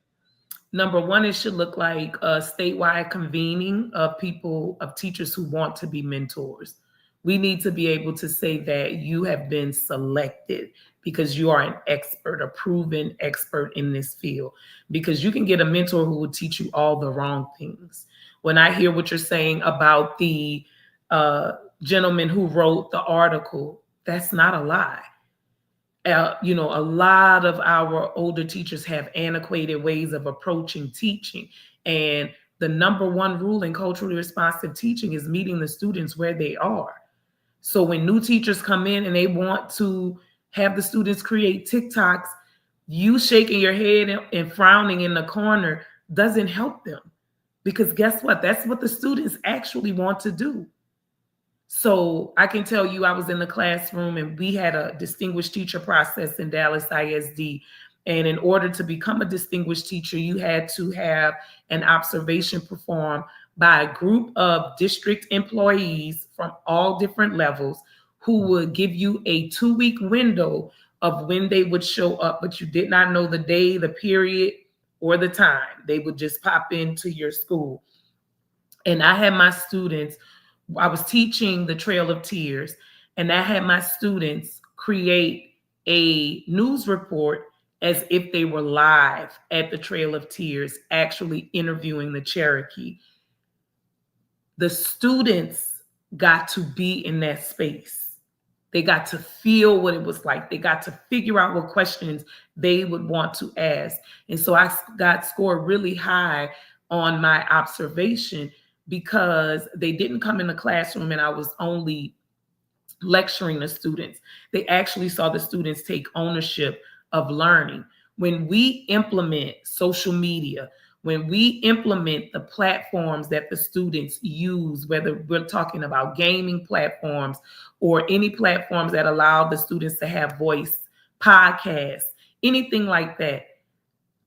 Number one, it should look like a statewide convening of people, of teachers who want to be mentors. We need to be able to say that you have been selected because you are an expert, a proven expert in this field. Because you can get a mentor who will teach you all the wrong things. When I hear what you're saying about the gentleman who wrote the article, that's not a lie. A lot of our older teachers have antiquated ways of approaching teaching. And the number one rule in culturally responsive teaching is meeting the students where they are. So when new teachers come in and they want to have the students create TikToks, you shaking your head and frowning in the corner doesn't help them. Because guess what? That's what the students actually want to do. So I can tell you, I was in the classroom and we had a distinguished teacher process in Dallas ISD. And in order to become a distinguished teacher, you had to have an observation performed by a group of district employees from all different levels who would give you a 2-week window of when they would show up, but you did not know the day, the period, or the time. They would just pop into your school. And I had my students, I was teaching the Trail of Tears, and I had my students create a news report as if they were live at the Trail of Tears, actually interviewing the Cherokee. The students got to be in that space. They got to feel what it was like. They got to figure out what questions they would want to ask. And so I got scored really high on my observation because they didn't come in the classroom and I was only lecturing the students. They actually saw the students take ownership of learning. When we implement social media, when we implement the platforms that the students use, whether we're talking about gaming platforms or any platforms that allow the students to have voice, podcasts, anything like that,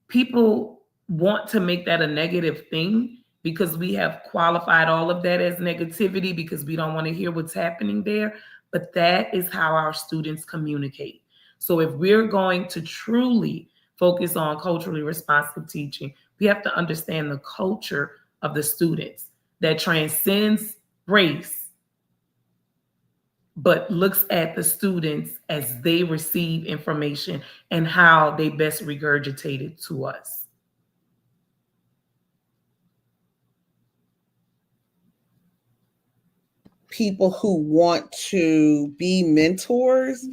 people want to make that a negative thing because we have qualified all of that as negativity because we don't want to hear what's happening there. But that is how our students communicate. So if we're going to truly focus on culturally responsive teaching, we have to understand the culture of the students that transcends race, but looks at the students as they receive information and how they best regurgitate it to us. People who want to be mentors,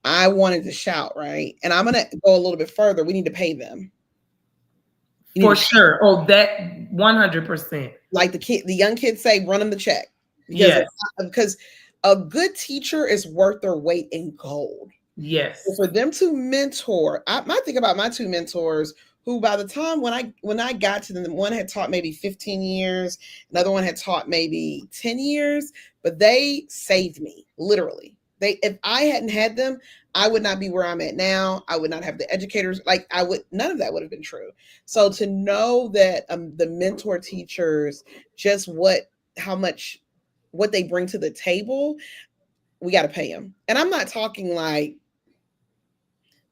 I wanted to shout, right? And I'm going to go a little bit further. We need to pay them. For sure. Oh, that 100%. Like the young kids say, run them the check. Yes. Because a good teacher is worth their weight in gold. Yes. So for them to mentor, I think about my two mentors who by the time when I got to them, one had taught maybe 15 years, another one had taught maybe 10 years, but they saved me, literally. If I hadn't had them, I would not be where I'm at now. I would not have the educators. None of that would have been true. So to know that the mentor teachers, just what they bring to the table, we got to pay them. And I'm not talking like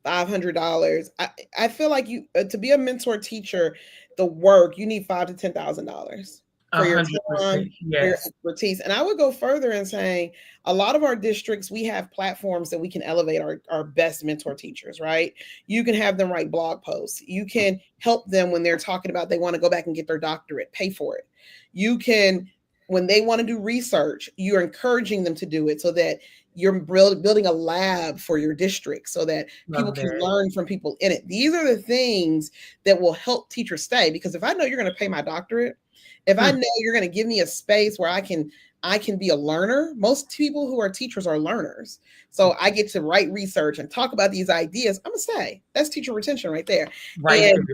$500. I feel like you to be a mentor teacher, the work you need $5,000 to $10,000 for your time, yes, for your expertise. And I would go further in saying a lot of our districts, we have platforms that we can elevate our best mentor teachers, right? You can have them write blog posts. You can help them when they're talking about they want to go back and get their doctorate, pay for it. You can, when they want to do research, you're encouraging them to do it so that you're building a lab for your district so that people can learn from people in it. These are the things that will help teachers stay, because if I know you're going to pay my doctorate, if I know you're going to give me a space where I can be a learner, most people who are teachers are learners. So I get to write research and talk about these ideas, I'm going to stay. That's teacher retention right there. Right. And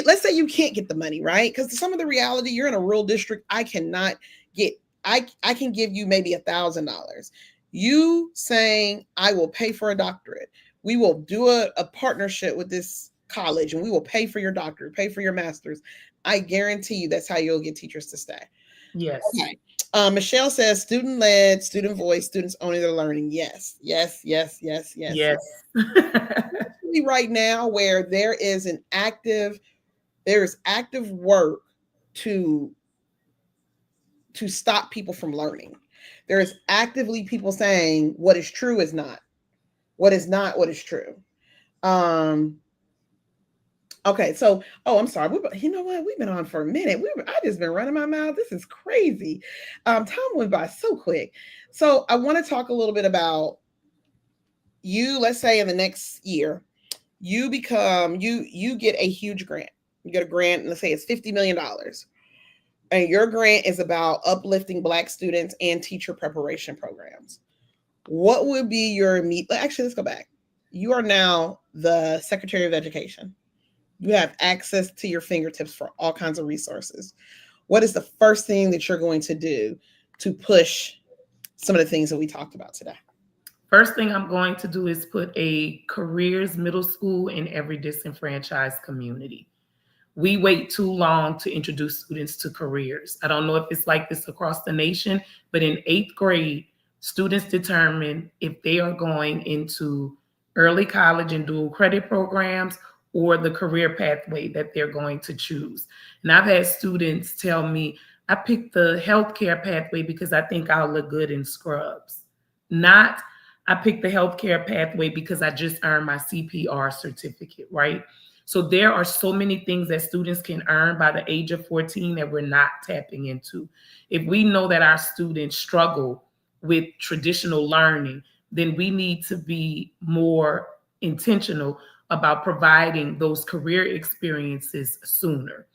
let's say you can't get the money, right? Because some of the reality, you're in a rural district, I cannot get, I can give you maybe $1,000. You saying, I will pay for a doctorate. We will do a partnership with this college and we will pay for your doctorate, pay for your master's. I guarantee you that's how you'll get teachers to stay. Yes. Okay. Michelle says student-led, student voice, students owning their learning. Yes, yes, yes, yes, yes. Yes. Right now where there is active work to stop people from learning. There is actively people saying what is true is not. What is not, what is true. Okay, so, I'm sorry. You know what? We've been on for a minute. I just been running my mouth. This is crazy. Time went by so quick. So I want to talk a little bit about you. Let's say in the next year, you get a huge grant. You get a grant, and let's say it's $50 million. And your grant is about uplifting Black students and teacher preparation programs. What would be your actually, let's go back. You are now the Secretary of Education. You have access to your fingertips for all kinds of resources. What is the first thing that you're going to do to push some of the things that we talked about today? First thing I'm going to do is put a careers middle school in every disenfranchised community. We wait too long to introduce students to careers. I don't know if it's like this across the nation, but in 8th grade, students determine if they are going into early college and dual credit programs or the career pathway that they're going to choose. And I've had students tell me, I picked the healthcare pathway because I think I'll look good in scrubs. Not, I picked the healthcare pathway because I just earned my CPR certificate, right? So there are so many things that students can earn by the age of 14 that we're not tapping into. If we know that our students struggle with traditional learning, then we need to be more intentional about providing those career experiences sooner.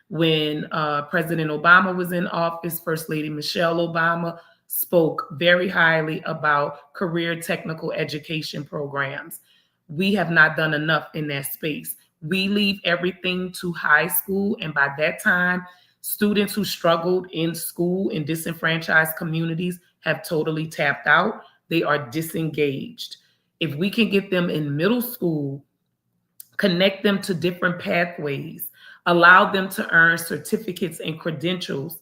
When President Obama was in office, First Lady Michelle Obama spoke very highly about career technical education programs. We have not done enough in that space. We leave everything to high school, and by that time, students who struggled in school in disenfranchised communities have totally tapped out. They are disengaged. If we can get them in middle school, connect them to different pathways, allow them to earn certificates and credentials,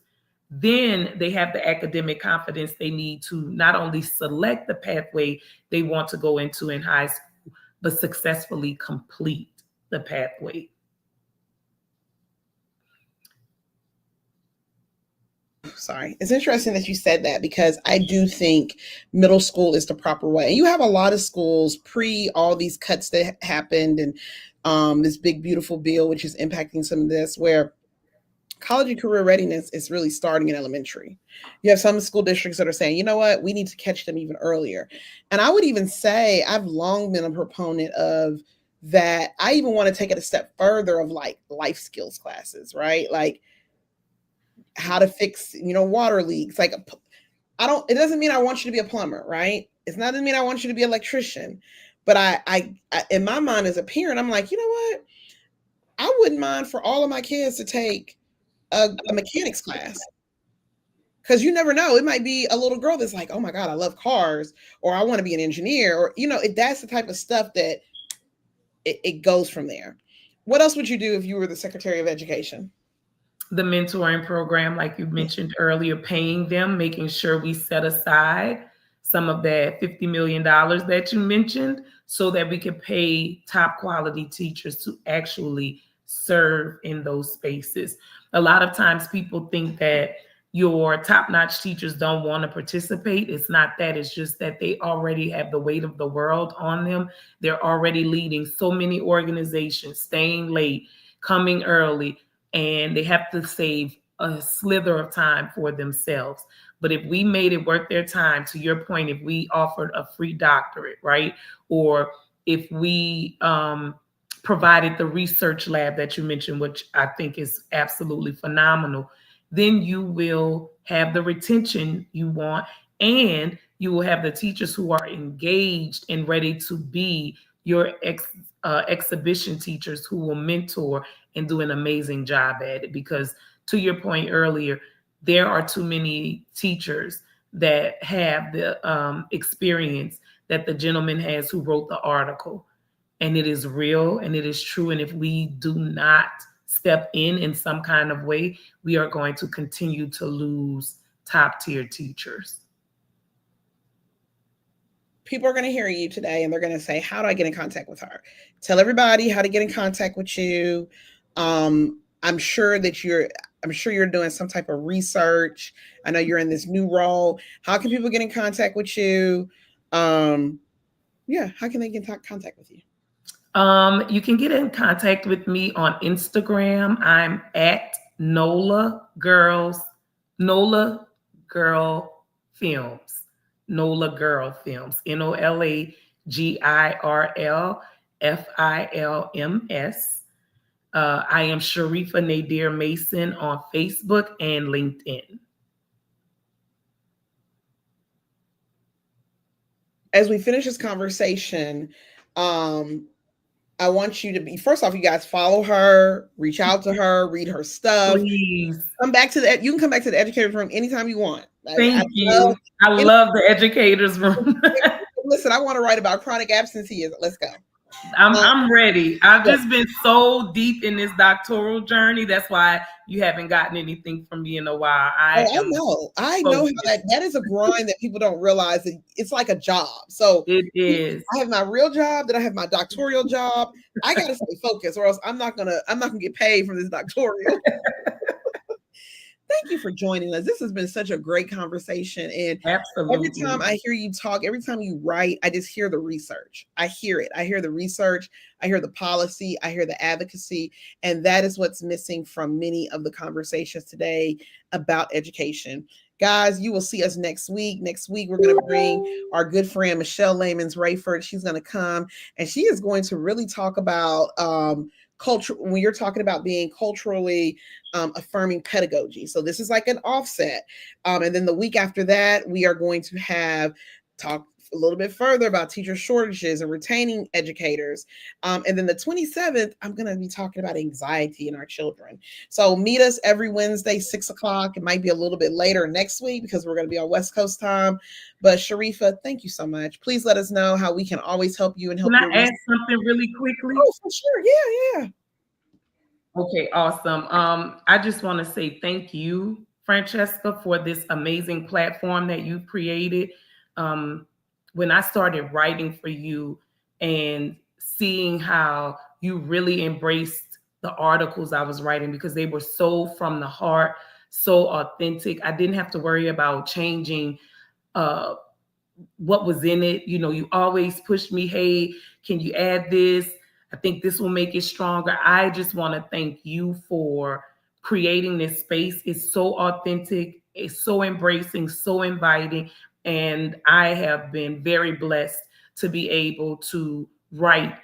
then they have the academic confidence they need to not only select the pathway they want to go into in high school, but successfully complete the pathway. Sorry. It's interesting that you said that, because I do think middle school is the proper way. And you have a lot of schools pre all these cuts that happened, and this big, beautiful bill, which is impacting some of this, where college and career readiness is really starting in elementary. You have some school districts that are saying, you know what, we need to catch them even earlier. And I would even say I've long been a proponent of that. I even want to take it a step further of like life skills classes, right? Like how to fix, water leaks. Like it doesn't mean I want you to be a plumber, right? It's not doesn't mean I want you to be an electrician. But I in my mind as a parent, I'm like, you know what? I wouldn't mind for all of my kids to take a mechanics class, because you never know. It might be a little girl that's like, oh my God, I love cars, or I want to be an engineer, or, that's the type of stuff that it goes from there. What else would you do if you were the Secretary of Education? The mentoring program, like you mentioned earlier, paying them, making sure we set aside some of that $50 million that you mentioned so that we can pay top quality teachers to actually serve in those spaces. A lot of times people think that your top-notch teachers don't want to participate. It's not that. It's just that they already have the weight of the world on them. They're already leading so many organizations, staying late, coming early, and they have to save a slither of time for themselves. But if we made it worth their time, to your point, if we offered a free doctorate, right? Or if we provided the research lab that you mentioned, which I think is absolutely phenomenal, then you will have the retention you want, and you will have the teachers who are engaged and ready to be your exhibition teachers who will mentor and do an amazing job at it. Because to your point earlier, there are too many teachers that have the experience that the gentleman has who wrote the article. And it is real and it is true. And if we do not step in some kind of way, we are going to continue to lose top tier teachers. People are going to hear you today and they're going to say, how do I get in contact with her? Tell everybody how to get in contact with you. I'm sure you're doing some type of research. I know you're in this new role. How can people get in contact with you? How can they get in contact with you? You can get in contact with me on Instagram. I'm at NOLA Girl Films. NOLA Girl Films. NOLAGIRL FILMS. I am Shareefah Nadir-Mason on Facebook and LinkedIn. As we finish this conversation, I want you to be, first off, you guys follow her, reach out to her, read her stuff. Please. You can come back to the Educators Room anytime you want. Thank you. I love the Educators Room. Listen, I want to write about chronic absenteeism. Let's go. I'm ready. I've just been so deep in this doctoral journey. That's why you haven't gotten anything from me in a while. I know how that is a grind that people don't realize. That it's like a job. So it is. I have my real job, then I have my doctoral job. I gotta stay focused, or else I'm not gonna get paid from this doctoral. Thank you for joining us. This has been such a great conversation. And absolutely, every time I hear you talk, every time you write, I just hear the research. I hear it. I hear the research. I hear the policy. I hear the advocacy. And that is what's missing from many of the conversations today about education. Guys, you will see us next week. Next week, we're going to bring our good friend Michelle Lamons Rayford. She's going to come and she is going to really talk about culture when you're talking about being culturally affirming pedagogy. So this is like an offset. And then the week after that, we are going to have talk a little bit further about teacher shortages and retaining educators. And then the 27th, I'm going to be talking about anxiety in our children. So meet us every Wednesday, 6 o'clock. It might be a little bit later next week because we're going to be on West Coast time. But Shareefah, thank you so much. Please let us know how we can always help you and help Can your I add something really quickly? Oh, for sure. Yeah, yeah. Okay, awesome. I just want to say thank you, Francesca, for this amazing platform that you've created. When I started writing for you and seeing how you really embraced the articles I was writing because they were so from the heart, so authentic. I didn't have to worry about changing what was in it. You know, you always push me, hey, can you add this? I think this will make it stronger. I just want to thank you for creating this space. It's so authentic, it's so embracing, so inviting. And I have been very blessed to be able to write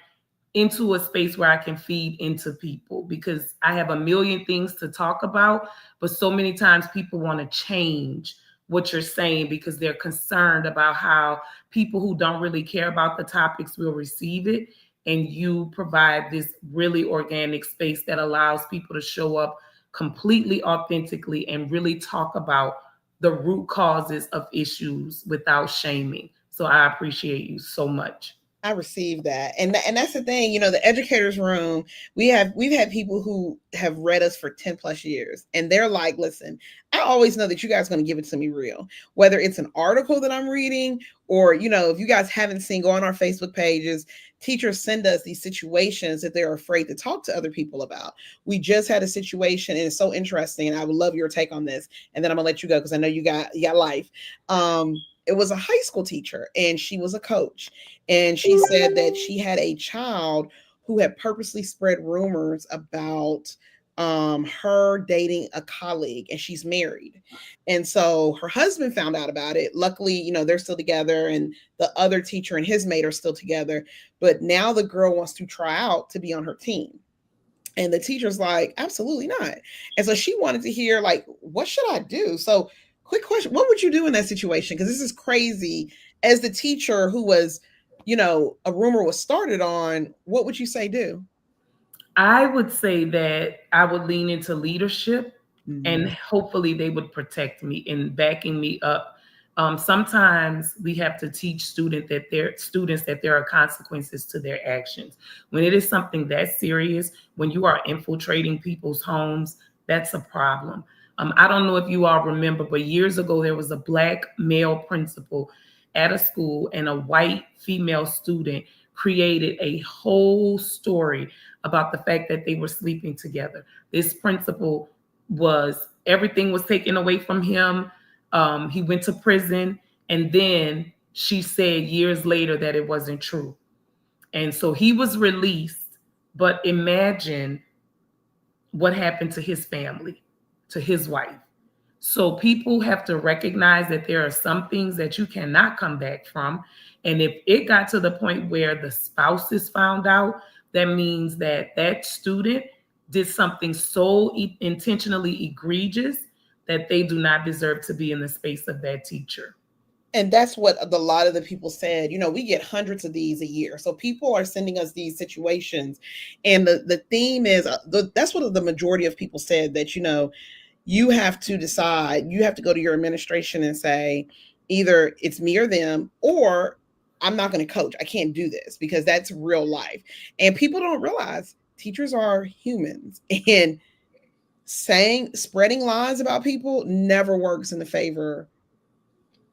into a space where I can feed into people because I have a million things to talk about, but so many times people want to change what you're saying because they're concerned about how people who don't really care about the topics will receive it. And you provide this really organic space that allows people to show up completely authentically and really talk about the root causes of issues without shaming. So I appreciate you so much. I received that. And that's the thing, you know, the educators room, we've had people who have read us for 10 plus years and they're like, listen, I always know that you guys are going to give it to me real, whether it's an article that I'm reading or, you know, if you guys haven't seen, go on our Facebook pages. Teachers send us these situations that they're afraid to talk to other people about. We just had a situation and it's so interesting. And I would love your take on this. And then I'm gonna let you go because I know you got life. It was a high school teacher and she was a coach. And she said that she had a child who had purposely spread rumors about her dating a colleague and she's married. And so her husband found out about it. Luckily, you know, they're still together and the other teacher and his mate are still together. But now the girl wants to try out to be on her team. And the teacher's like, absolutely not. And so she wanted to hear, like, what should I do? So, quick question, what would you do in that situation? Because this is crazy. As the teacher who was, you know, a rumor was started on, what would you say do? I would say that I would lean into leadership and hopefully they would protect me in backing me up. Sometimes we have to teach students that there are consequences to their actions. When it is something that serious, when you are infiltrating people's homes, that's a problem. I don't know if you all remember, but years ago there was a Black male principal at a school and a white female student created a whole story about the fact that they were sleeping together. This principal everything was taken away from him. He went to prison. And then she said years later that it wasn't true. And so he was released. But imagine what happened to his family, to his wife. So people have to recognize that there are some things that you cannot come back from. And if it got to the point where the spouse is found out, that means that that student did something so intentionally egregious that they do not deserve to be in the space of that teacher. And that's what a lot of the people said. You know, we get hundreds of these a year. So people are sending us these situations. And the theme is, that's what the majority of people said, that, you know, you have to decide, you have to go to your administration and say, either it's me or them, or I'm not going to coach. I can't do this because that's real life. And people don't realize teachers are humans and spreading lies about people never works in the favor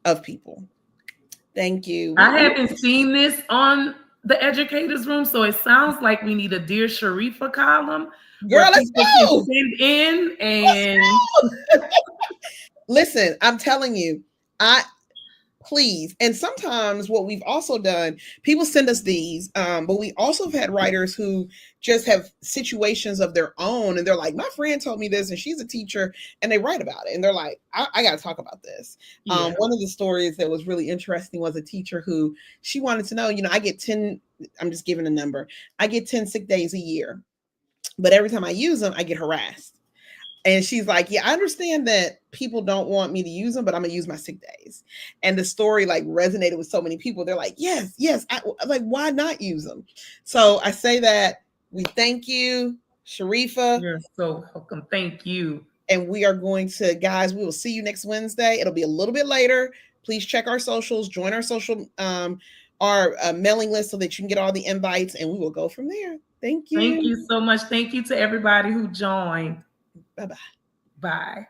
of people. Thank you. I haven't seen this on the educators room, so it sounds like we need a Dear Shareefah column Girl, where let's people go. can send in and Listen, I'm telling you, I please. And sometimes what we've also done, people send us these, but we also have had writers who just have situations of their own, and they're like, my friend told me this, and she's a teacher, and they write about it, and they're like, I got to talk about this. Yeah. One of the stories that was really interesting was a teacher who, she wanted to know, I get 10, I'm just giving a number, I get 10 sick days a year, but every time I use them, I get harassed. And she's like, yeah, I understand that people don't want me to use them, but I'm gonna use my sick days. And the story like resonated with so many people. They're like, yes, yes. Like, why not use them? So I say that we thank you, Shareefah. You're so welcome. Thank you. And we are going to, guys, we will see you next Wednesday. It'll be a little bit later. Please check our socials, join our social, our mailing list so that you can get all the invites, and we will go from there. Thank you. Thank you so much. Thank you to everybody who joined. Bye-bye. Bye.